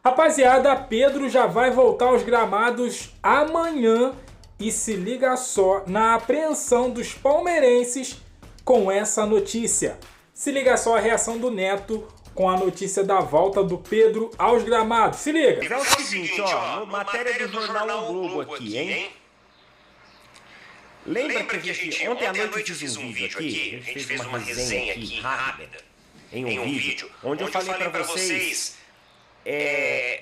Rapaziada, Pedro já vai voltar aos gramados amanhã e se liga só na apreensão dos palmeirenses com essa notícia. Se liga só a reação do Neto com a notícia da volta do Pedro aos gramados. Se liga! É o seguinte, ó, matéria do jornal O Globo aqui, hein? Lembra que a gente, ontem à noite eu fiz um vídeo aqui, a gente fez uma resenha aqui rápida, em um vídeo, onde eu falei pra vocês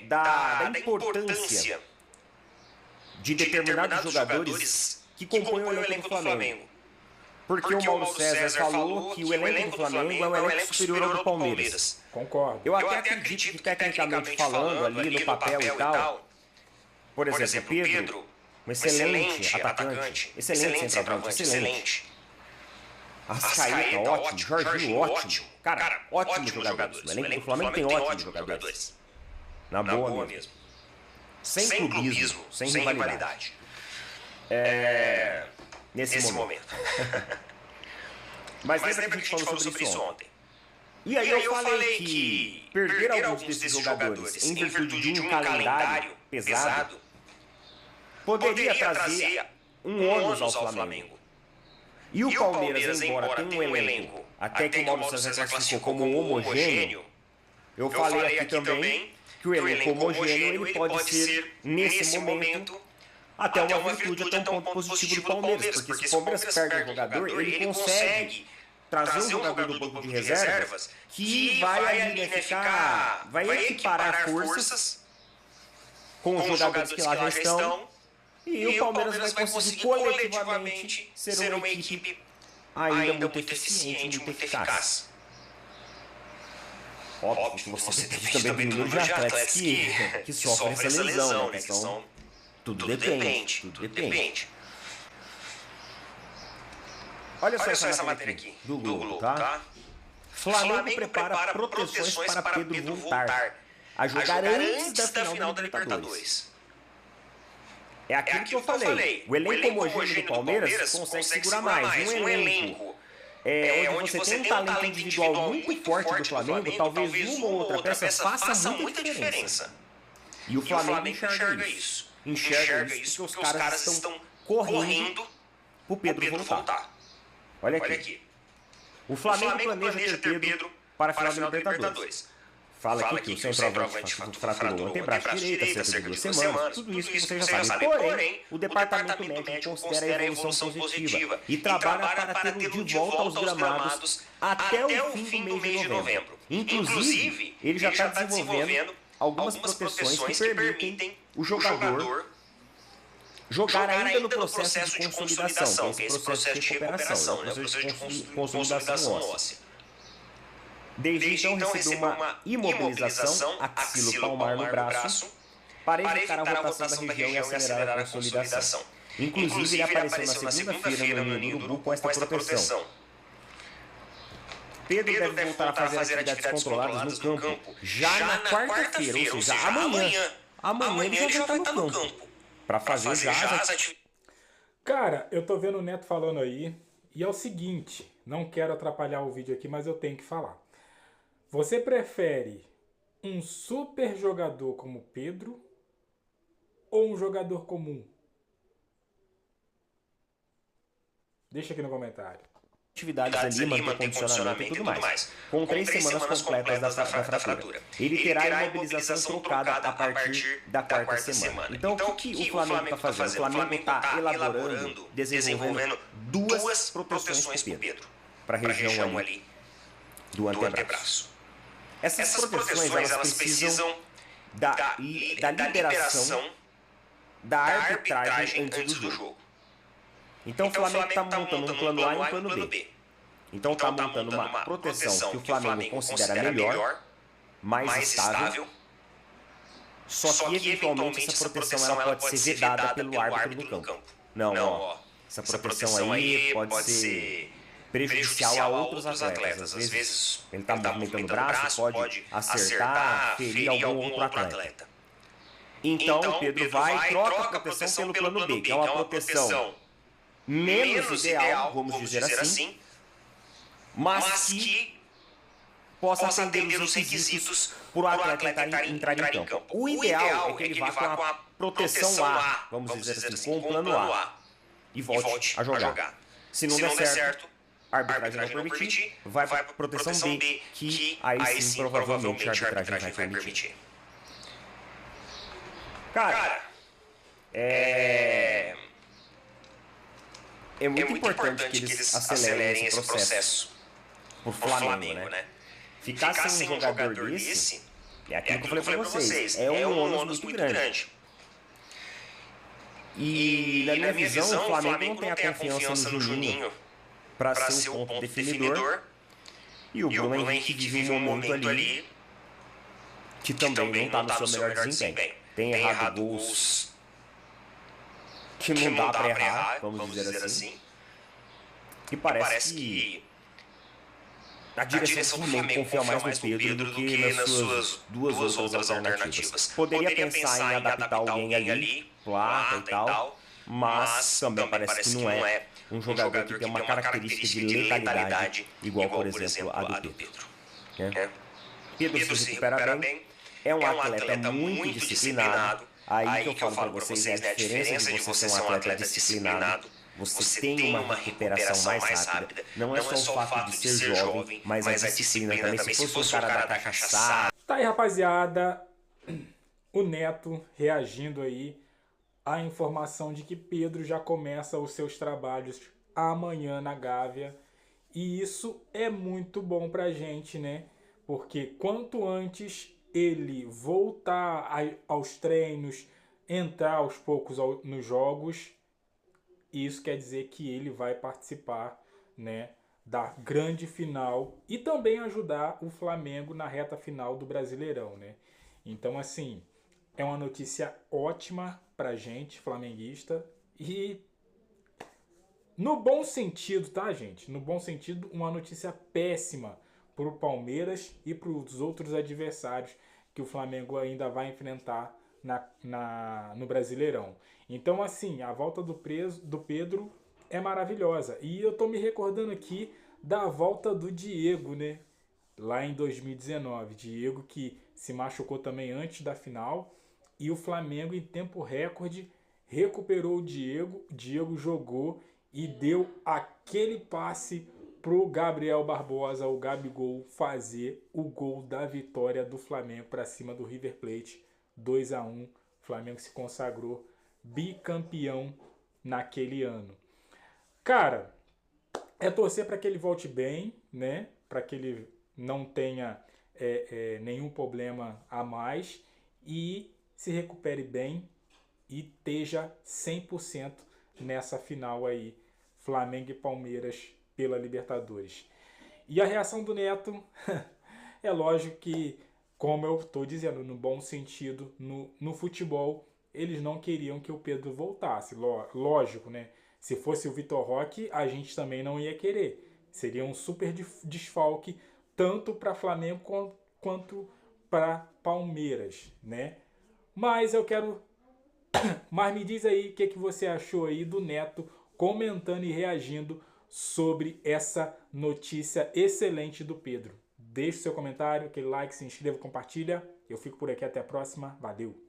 da importância de determinados jogadores que compõem o elenco do Flamengo. Porque o Mauro César falou que o elenco do Flamengo é um elenco superior ao do Palmeiras. Concordo. Eu até acredito que, tecnicamente falando, ali no papel e tal, por exemplo, Pedro, um excelente atacante, excelente centroavante, excelente. Arrascaeta, ótimo. Jorginho, ótimo. Cara, ótimos jogadores. O elenco do Flamengo tem ótimos jogadores. Na boa mesmo. Sem clubismo, sem rivalidade. Nesse momento. Mas lembra que a gente falou sobre isso ontem. E aí eu falei que perder alguns desses jogadores em virtude de um calendário pesado poderia trazer um ônus ao Flamengo. E o Palmeiras, embora tenha um elenco, até que o Mauro César classificou como homogêneo, eu falei aqui também que o elenco homogêneo ele pode ser, nesse momento, até uma virtude, até um ponto positivo do Palmeiras. Porque se o Palmeiras perde um jogador, ele consegue trazer um jogador do banco de reservas que vai ali, vai equiparar forças com os jogadores que lá já estão. E o Palmeiras vai conseguir coletivamente ser uma equipe ainda muito eficiente, muito eficaz. Óbvio que você tem também número de atletas que sofrem essa lesão, né? Então, tudo depende. Olha só essa matéria aqui, do Globo, tá? Flamengo prepara proteções para Pedro voltar a jogar antes da final da Libertadores. É aquilo que eu falei. O elenco homogêneo do Palmeiras consegue segurar mais. Um elenco onde você tem um talento individual muito forte do Flamengo, talvez uma ou outra peça faça muita diferença. E o Flamengo enxerga isso. Enxerga isso porque os caras estão correndo pro Pedro voltar. Olha aqui. O Flamengo planeja ter Pedro para a final da Libertadores. Fala aqui que o centroavante fraturou o antebraço direito há cerca de 2 semanas. Tudo isso que você já sabe. Porém, o departamento médico considera a evolução positiva e trabalha para tê-lo de volta aos gramados até o fim do mês de novembro. Inclusive, ele já está desenvolvendo algumas proteções que permitem o jogador jogar ainda no processo de consolidação, que é esse processo de recuperação, né? O processo de consolidação óssea. Desde então recebeu uma imobilização axilo-palmar no braço para evitar a rotação da região e acelerar a consolidação. Inclusive, ele apareceu na segunda-feira no Ninho do Urubu com esta proteção. Pedro deve voltar a fazer atividades controladas no campo já na quarta-feira, ou seja, amanhã. Amanhã ele já vai estar no campo para fazer já as atividades. Cara, eu tô vendo o Neto falando aí e é o seguinte, não quero atrapalhar o vídeo aqui, mas eu tenho que falar. Você prefere um super jogador como Pedro ou um jogador comum? Deixa aqui no comentário. Atividades ali, manter condicionamento e tudo mais. Com 3 semanas completas da fratura. Ele terá a imobilização trocada a partir da quarta semana. Então, o que o Flamengo está fazendo? O Flamengo está elaborando, desenvolvendo 2 proteções para Pedro, para a região ali do antebraço. Essas proteções, elas precisam da liberação da arbitragem antes do jogo. Então o Flamengo está montando um plano A e um plano B. Então está montando uma proteção que o Flamengo considera melhor, mais estável, só que eventualmente essa proteção ela pode ser vedada pelo árbitro no campo. Não, ó, essa proteção aí pode ser prejudicial a outros atletas. Às vezes ele está movimentando o braço, pode acertar, ferir algum outro atleta. Então o Pedro vai e troca a proteção pelo plano B, que é uma proteção menos ideal, vamos dizer assim, mas que possa atender os requisitos para o atleta entrar em campo. O ideal é que ele vá com a proteção A, vamos dizer assim, com o plano A, e volte a jogar. Se não der certo, a arbitragem não permitir, vai para a proteção B, que aí sim provavelmente a arbitragem vai permitir. Cara, é muito importante que eles acelerem esse processo pro Flamengo, né? Ficar sem um jogador desse, é aquilo que eu falei pra vocês, é um ônus muito grande. E na minha visão, o Flamengo não tem a confiança no Juninho para ser o ponto definidor. E o Bruno Henrique vive um momento ali que também não está no seu melhor desempenho. Tem errado gols que não dá para errar, vamos dizer assim. E parece que a direção do Flamengo confia mais no Pedro do que nas suas duas outras alternativas. Poderia pensar em adaptar alguém ali, Plata e tal, mas também parece que não é um jogador que tem uma característica de letalidade igual, por exemplo, a do Pedro. Pedro se recupera bem, é um atleta muito disciplinado. Aí que eu falo para vocês é a diferença de você ser um atleta disciplinado. Você tem uma recuperação mais rápida. Não é só o fato de ser jovem, mas a disciplina também. Se fosse um cara da cachaçada... Tá aí, rapaziada, o Neto reagindo aí à informação de que Pedro já começa os seus trabalhos amanhã na Gávea. E isso é muito bom pra gente, né? Porque quanto antes ele voltar aos treinos, entrar aos poucos nos jogos, isso quer dizer que ele vai participar, né, da grande final e também ajudar o Flamengo na reta final do Brasileirão, né? Então, assim, é uma notícia ótima pra gente, flamenguista, e no bom sentido, tá, gente? No bom sentido, uma notícia péssima pro Palmeiras e pros outros adversários que o Flamengo ainda vai enfrentar no Brasileirão. Então, assim, a volta do Pedro é maravilhosa. E eu tô me recordando aqui da volta do Diego, né? Lá em 2019. Diego que se machucou também antes da final. E o Flamengo, em tempo recorde, recuperou o Diego. Diego jogou e deu aquele passe pro Gabriel Barbosa, o Gabigol, fazer o gol da vitória do Flamengo para cima do River Plate. 2-1, o Flamengo se consagrou bicampeão naquele ano. Cara, é torcer para que ele volte bem, né? Para que ele não tenha nenhum problema a mais e se recupere bem e esteja 100% nessa final aí, Flamengo e Palmeiras pela Libertadores. E a reação do Neto, é lógico que, como eu estou dizendo, no bom sentido, no futebol, eles não queriam que o Pedro voltasse. Lógico, né? Se fosse o Vitor Roque, a gente também não ia querer. Seria um super desfalque, tanto para Flamengo quanto para Palmeiras, né? Mas eu quero... Mas me diz aí o que você achou aí do Neto comentando e reagindo sobre essa notícia excelente do Pedro. Deixe seu comentário, aquele like, se inscreva, compartilha. Eu fico por aqui, até a próxima. Valeu!